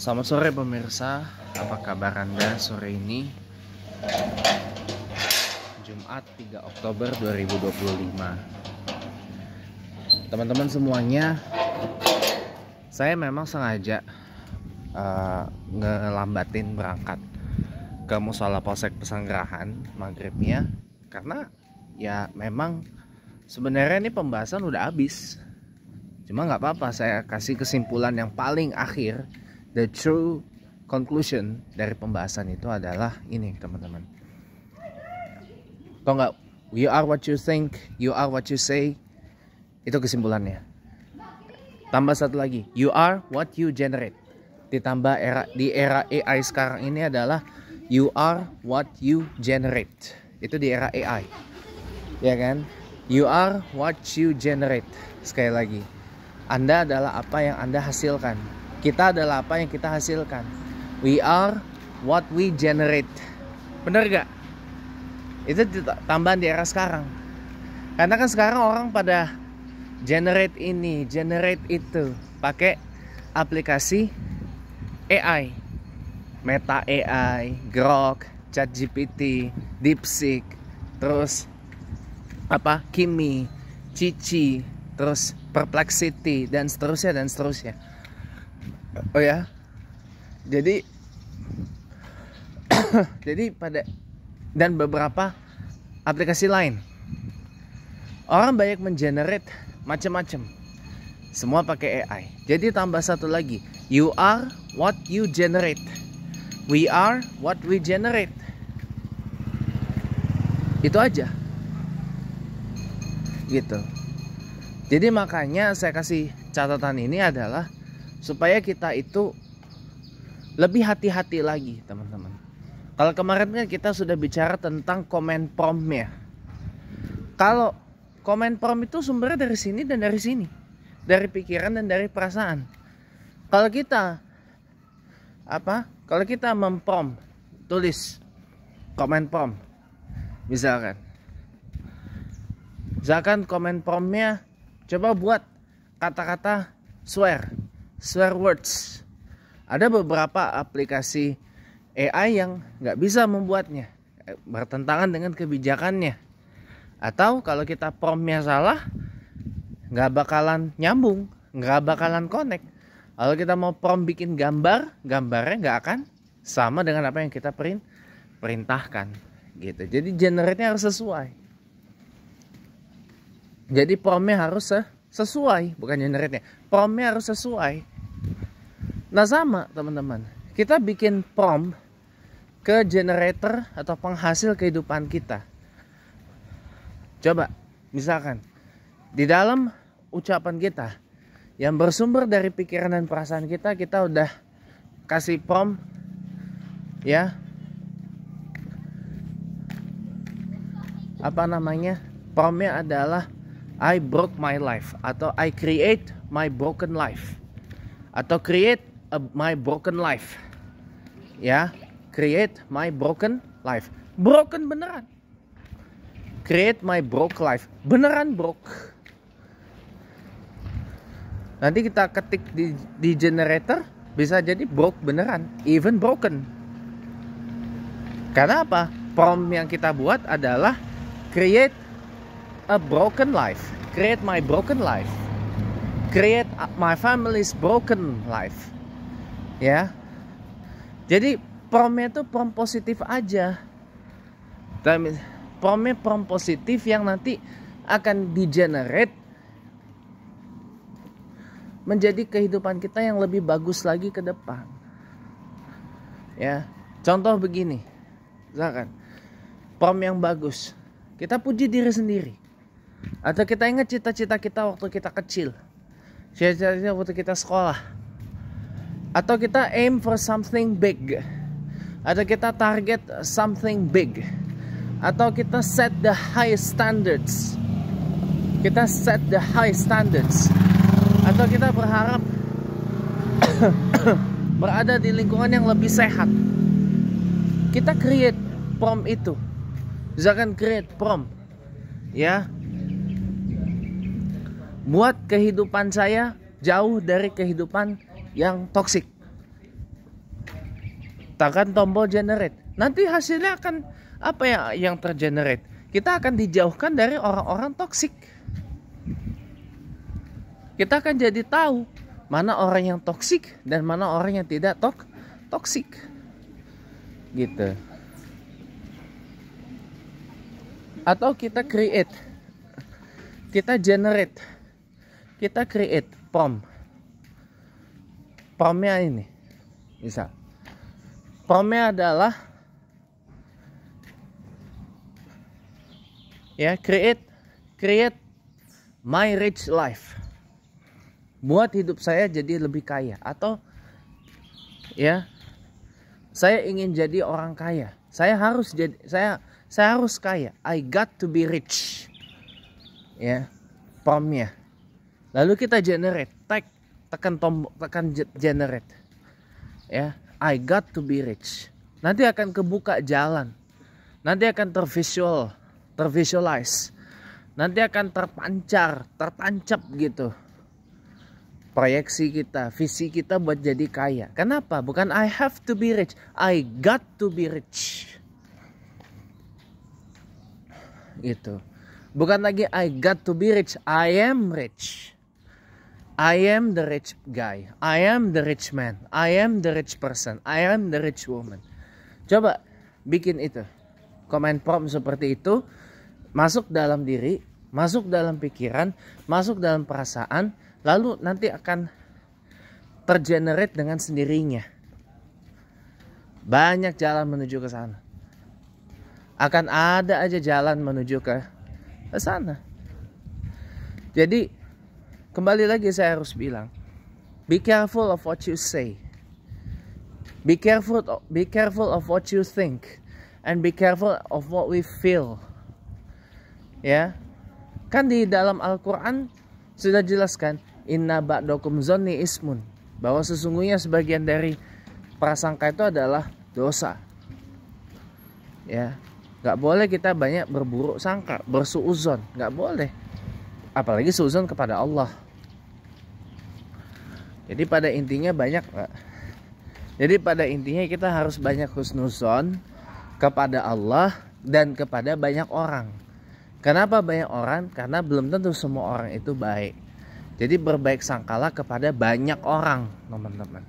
Selamat sore pemirsa, apa kabar Anda sore ini? Jumat 3 Oktober 2025. Teman-teman semuanya, saya memang sengaja ngelambatin berangkat ke Mushola Polsek Pesanggerahan maghribnya, karena ya memang sebenarnya ini pembahasan udah habis. Cuma nggak apa-apa, saya kasih kesimpulan yang paling akhir. The true conclusion dari pembahasan itu adalah ini, teman-teman. Tau nggak? You are what you think, you are what you say. Itu kesimpulannya. Tambah satu lagi, you are what you generate. Ditambah di era AI sekarang ini adalah you are what you generate. Itu di era AI, ya kan? You are what you generate. Sekali lagi, Anda adalah apa yang Anda hasilkan. Kita adalah apa yang kita hasilkan. We are what we generate. Bener gak? Itu tambahan di era sekarang. Karena kan sekarang orang pada generate ini, generate itu, pakai aplikasi AI, Meta AI, Grok, ChatGPT, DeepSeek, terus Kimi, Cici, terus Perplexity, dan seterusnya dan seterusnya. Oh ya, jadi dan beberapa aplikasi lain. Orang banyak mengenerate macam-macam, semua pakai AI. Jadi tambah satu lagi, you are what you generate. We are what we generate. Itu aja, gitu. Jadi makanya saya kasih catatan ini adalah supaya kita itu lebih hati-hati lagi, teman-teman. Kalau kemarin kan kita sudah bicara tentang comment promptnya. Kalau comment prompt itu sumbernya dari sini dan dari sini, dari pikiran dan dari perasaan. Kalau kita memprompt, tulis comment prompt, misalkan comment promptnya coba buat kata-kata swear words. Ada beberapa aplikasi AI yang nggak bisa membuatnya, bertentangan dengan kebijakannya. Atau kalau kita promptnya salah, nggak bakalan nyambung, nggak bakalan connect. Kalau kita mau prompt bikin gambarnya nggak akan sama dengan apa yang kita perintahkan, gitu. Jadi generate-nya harus sesuai. Jadi promptnya harus sesuai, bukan generate-nya. Promptnya harus sesuai. Nah sama, teman-teman, kita bikin prompt ke generator atau penghasil kehidupan kita. Coba, misalkan di dalam ucapan kita yang bersumber dari pikiran dan perasaan kita udah kasih prompt, ya, promptnya adalah I broke my life, atau I create my broken life, atau create my broken life, ya, create my broken life. Broken beneran. Create my broke life, beneran broke. Nanti kita ketik di generator, bisa jadi broke beneran, even broken. Karena apa? Prompt yang kita buat adalah create a broken life, create my broken life, create my family's broken life, ya. Jadi promptnya itu prompt positif aja. Promptnya prompt positif yang nanti akan di-generate menjadi kehidupan kita yang lebih bagus lagi ke depan. Ya, contoh begini, misalkan prompt yang bagus, kita puji diri sendiri. Atau kita ingat cita-cita kita waktu kita kecil, cita-cita waktu kita sekolah. Atau kita aim for something big. Atau kita target something big. Atau kita set the high standards. Kita set the high standards. Atau kita berharap berada di lingkungan yang lebih sehat. Kita create prompt itu. Misalkan create prompt, ya, buat kehidupan saya jauh dari kehidupan yang toksik. tekan tombol generate. Nanti hasilnya akan apa yang tergenerate? Kita akan dijauhkan dari orang-orang toksik. Kita akan jadi tahu mana orang yang toksik dan mana orang yang tidak toksik. Gitu. Atau kita create, kita generate, kita create prompt. Promptnya ini, misal promptnya adalah ya create my rich life, buat hidup saya jadi lebih kaya, atau ya saya ingin jadi orang kaya, saya harus kaya, I got to be rich, ya promptnya. Lalu kita generate, tekan tombol, tekan generate, ya I got to be rich. Nanti akan kebuka jalan, nanti akan tervisualize, nanti akan tertancap gitu proyeksi kita, visi kita buat jadi kaya. Kenapa? Bukan I have to be rich, I got to be rich. Gitu. Bukan lagi I got to be rich, I am rich. I am the rich guy, I am the rich man, I am the rich person, I am the rich woman. Coba bikin itu, comment prompt seperti itu, masuk dalam diri, masuk dalam pikiran, masuk dalam perasaan, lalu nanti akan tergenerate dengan sendirinya. Banyak jalan menuju ke sana. Akan ada aja jalan menuju ke sana. Jadi kembali lagi saya harus bilang, be careful of what you say. Be careful of what you think, and be careful of what we feel. Ya. Kan di dalam Al-Qur'an sudah jelaskan, inna ba'dakum zonni ismun, bahwa sesungguhnya sebagian dari prasangka itu adalah dosa. Ya. Gak boleh kita banyak berburuk sangka, bersuuzon, gak boleh. Apalagi suuzon kepada Allah. Jadi pada intinya kita harus banyak husnuzon kepada Allah dan kepada banyak orang. Kenapa banyak orang? Karena belum tentu semua orang itu baik. Jadi berbaik sangkalah kepada banyak orang, teman-teman.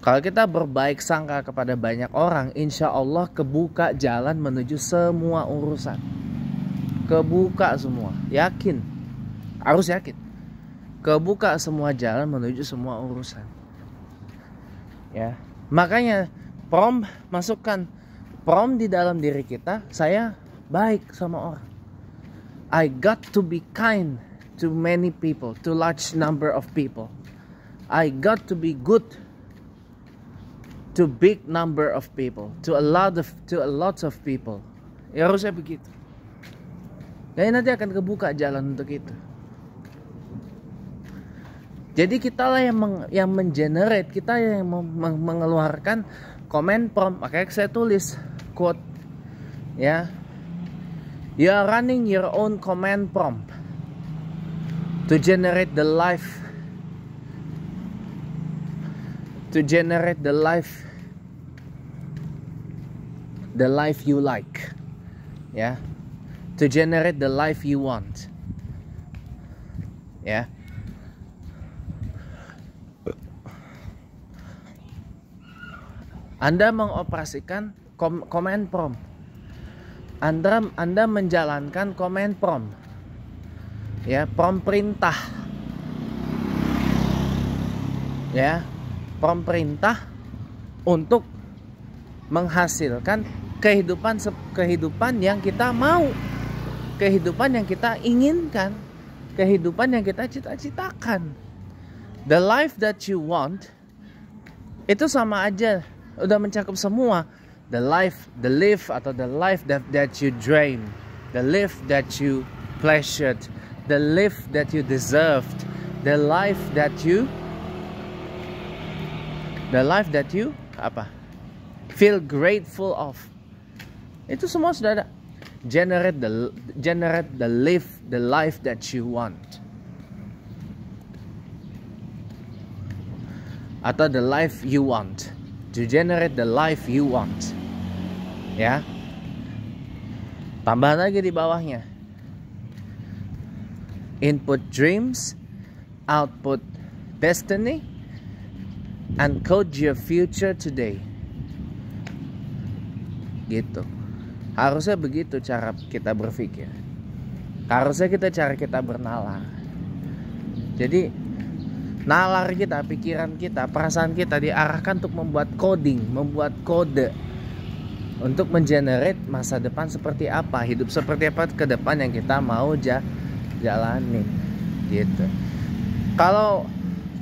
Kalau kita berbaik sangka kepada banyak orang, insya Allah kebuka jalan menuju semua urusan. Kebuka semua, yakin, harus yakin. Kebuka semua jalan menuju semua urusan. Ya, makanya masukkan prompt di dalam diri kita. Saya baik sama orang. I got to be kind to many people, to large number of people. I got to be good to big number of people, to a lot of people. Ya harusnya begitu. Dan nanti akan kebuka jalan untuk itu. Jadi kitalah yang mengenerate, kita yang mengeluarkan comment prompt. Makanya saya tulis quote, ya, you are running your own comment prompt to generate the life, the life you like, ya, to generate the life you want, ya. Anda mengoperasikan comment prompt. Anda menjalankan comment prompt. Ya, prompt perintah. Ya, prompt perintah untuk menghasilkan kehidupan yang kita mau, kehidupan yang kita inginkan, kehidupan yang kita cita-citakan. The life that you want itu sama aja, udah mencakup semua. The life that you dream, the life that you pleasured, the life that you deserved, the life that you apa? Feel grateful of. Itu semua sudah ada. Generate the life that you want. atau the life you want. To generate the life you want. Ya. Tambah lagi di bawahnya. Input dreams, output destiny, and code your future today. Gitu. Harusnya begitu cara kita berpikir. Harusnya cara kita bernalar. Jadi nalar kita, pikiran kita, perasaan kita diarahkan untuk membuat coding, membuat kode untuk mengenerate masa depan seperti apa, hidup seperti apa ke depan yang kita mau jalani. Gitu. Kalau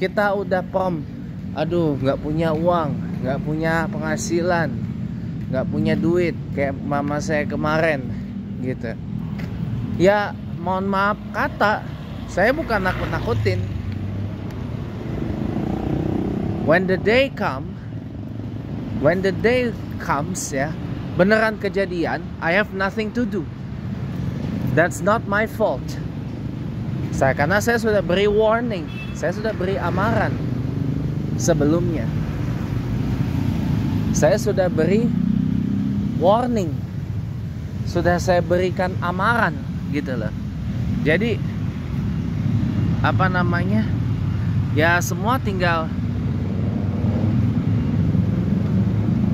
kita udah aduh nggak punya uang, nggak punya penghasilan, nggak punya duit kayak mama saya kemarin gitu, ya mohon maaf kata, saya bukan nakut-nakutin. When the day comes ya, beneran kejadian, I have nothing to do. That's not my fault. Karena saya sudah beri warning, saya sudah beri amaran sebelumnya. Saya sudah beri warning, sudah saya berikan amaran gitu loh. Jadi apa namanya, ya semua tinggal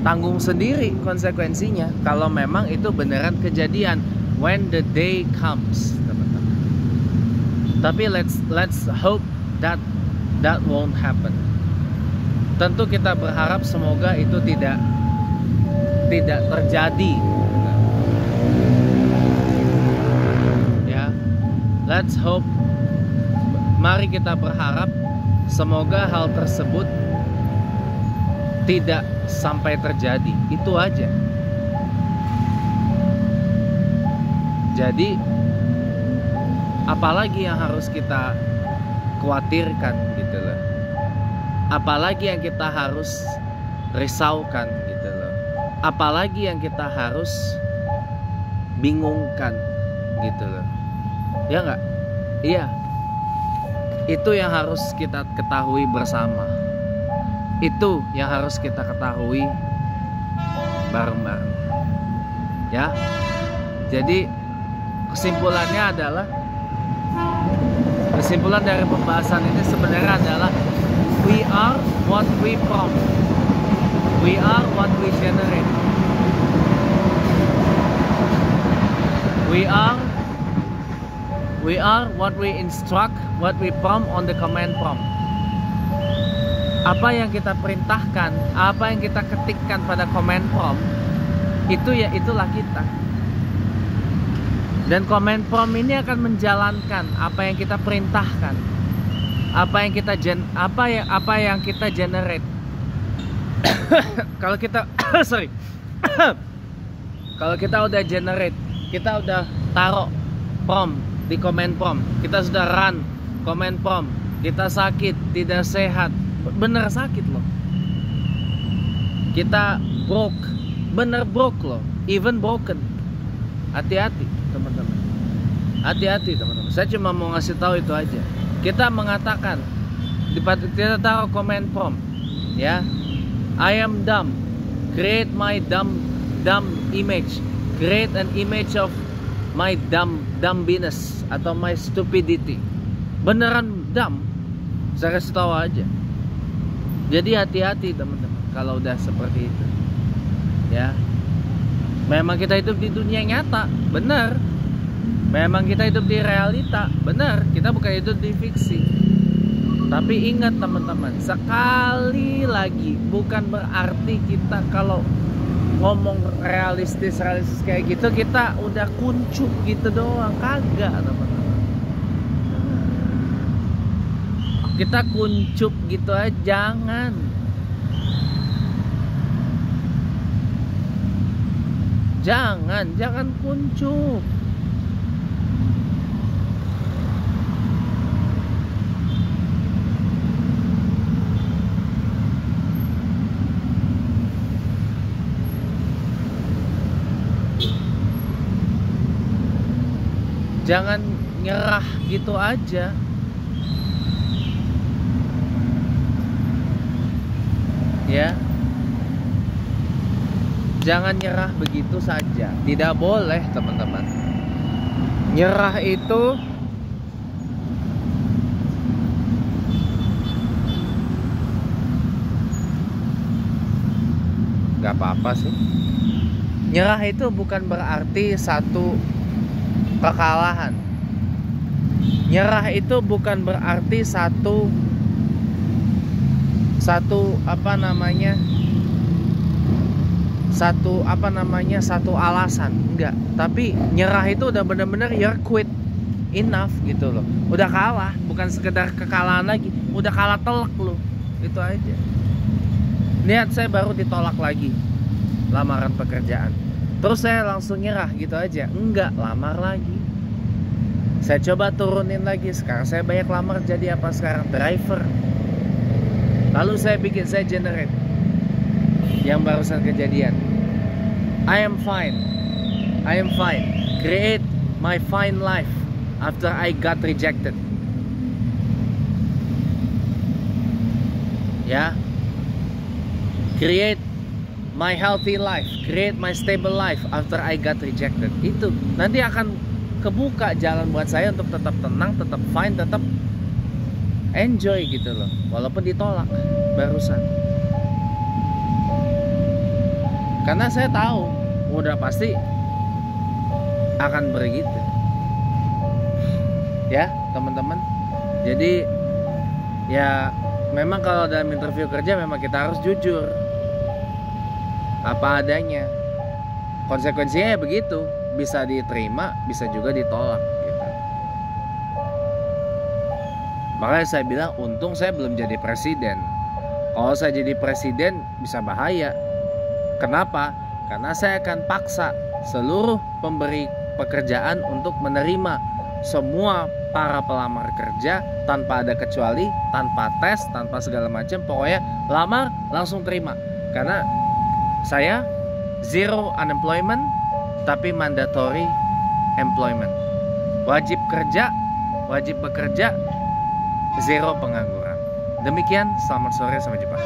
tanggung sendiri konsekuensinya kalau memang itu beneran kejadian when the day comes, teman-teman. Tapi let's hope that won't happen. Tentu kita berharap semoga itu tidak terjadi. Ya, let's hope. Mari kita berharap semoga hal tersebut tidak sampai terjadi. Itu aja. Jadi apalagi yang harus kita khawatirkan gitu loh. Apalagi yang kita harus risaukan gitu loh. Apalagi yang kita harus bingungkan gitu loh. Ya enggak? Iya. Itu yang harus kita ketahui bersama. Itu yang harus kita ketahui bareng-bareng. Ya. Jadi kesimpulannya dari pembahasan ini sebenarnya adalah we are what we prompt. We are what we generate. We are what we instruct, what we prompt on the command prompt. Apa yang kita perintahkan, apa yang kita ketikkan pada command prompt, itulah kita. Dan command prompt ini akan menjalankan apa yang kita perintahkan, apa yang kita generate. Kalau kita kalau kita udah generate, kita udah taruh prompt di command prompt, kita sudah run command prompt, kita sakit, tidak sehat, bener sakit loh, kita bener broke loh, even broken. Hati-hati teman-teman, hati-hati teman-teman. Saya cuma mau ngasih tahu itu aja. Kita mengatakan, kita taruh command prompt, ya, I am dumb, create my dumb image, create an image of my dumbiness atau my stupidity. Beneran dumb, saya kasih tahu aja. Jadi hati-hati teman-teman kalau udah seperti itu, ya. Memang kita hidup di dunia nyata, benar. Memang kita hidup di realita, benar. Kita bukan hidup di fiksi. Tapi ingat teman-teman, sekali lagi, bukan berarti kita kalau ngomong realistis kayak gitu kita udah kuncup gitu doang. Kagak teman-teman. Kita kuncup gitu aja, jangan. Jangan kuncup. Jangan nyerah gitu aja. Ya. Jangan nyerah begitu saja. Tidak boleh, teman-teman. Nyerah itu gak apa-apa sih. Nyerah itu bukan berarti satu kekalahan. Nyerah itu bukan berarti satu alasan, enggak. Tapi nyerah itu udah bener-bener you're quit, enough gitu loh. Udah kalah, bukan sekedar kekalahan lagi, udah kalah telak lo. Itu aja. Lihat, saya baru ditolak lagi lamaran pekerjaan, terus saya langsung nyerah gitu aja? Enggak, lamar lagi. Saya coba turunin lagi. Sekarang saya banyak lamar, jadi apa sekarang? Driver. Lalu saya generate yang barusan kejadian. I am fine. Create my fine life after I got rejected. Ya. Create my healthy life, create my stable life after I got rejected. Itu nanti akan kebuka jalan buat saya untuk tetap tenang, tetap fine, tetap enjoy gitu loh, walaupun ditolak barusan. Karena saya tahu udah pasti akan begitu. Ya, teman-teman. Jadi ya memang kalau dalam interview kerja memang kita harus jujur apa adanya. Konsekuensinya ya begitu, bisa diterima, bisa juga ditolak gitu. Makanya saya bilang untung saya belum jadi presiden. Kalau saya jadi presiden bisa bahaya. Kenapa? Karena saya akan paksa seluruh pemberi pekerjaan untuk menerima semua para pelamar kerja tanpa ada kecuali, tanpa tes, tanpa segala macam. Pokoknya lamar langsung terima. Karena saya zero unemployment tapi mandatory employment. Wajib kerja, wajib bekerja, zero pengangguran. Demikian, selamat sore, sampai jumpa.